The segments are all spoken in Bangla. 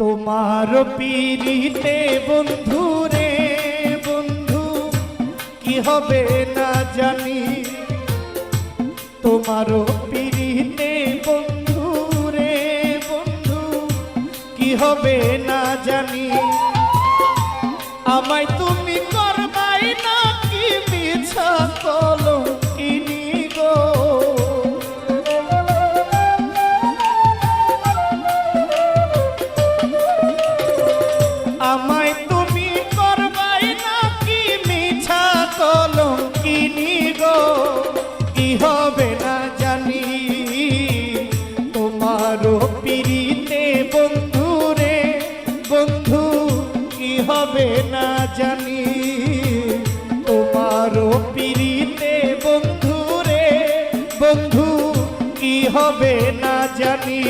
তোমার পীড়িতে বন্ধু রে বন্ধু কি হবে না জানি, তোমার পীড়িতে বন্ধু রে বন্ধু কি হবে না জানি। আমায় তুমি করবাই না কি মিছা কলঙ্কিনী গো, আমায় তুমি করবাই না কি মিছা কলঙ্কিনী গো, কি হবে না জানি। তোমারও পীড়িতে বন্ধু রে বন্ধু কি হবে না জানি, তোমারও পীড়িতে বন্ধু রে বন্ধু কি হবে না জানি।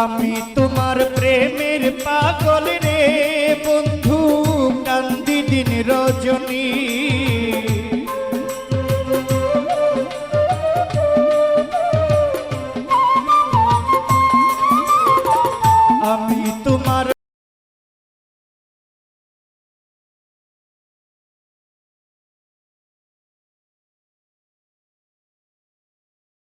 আমি তোমার প্রেমে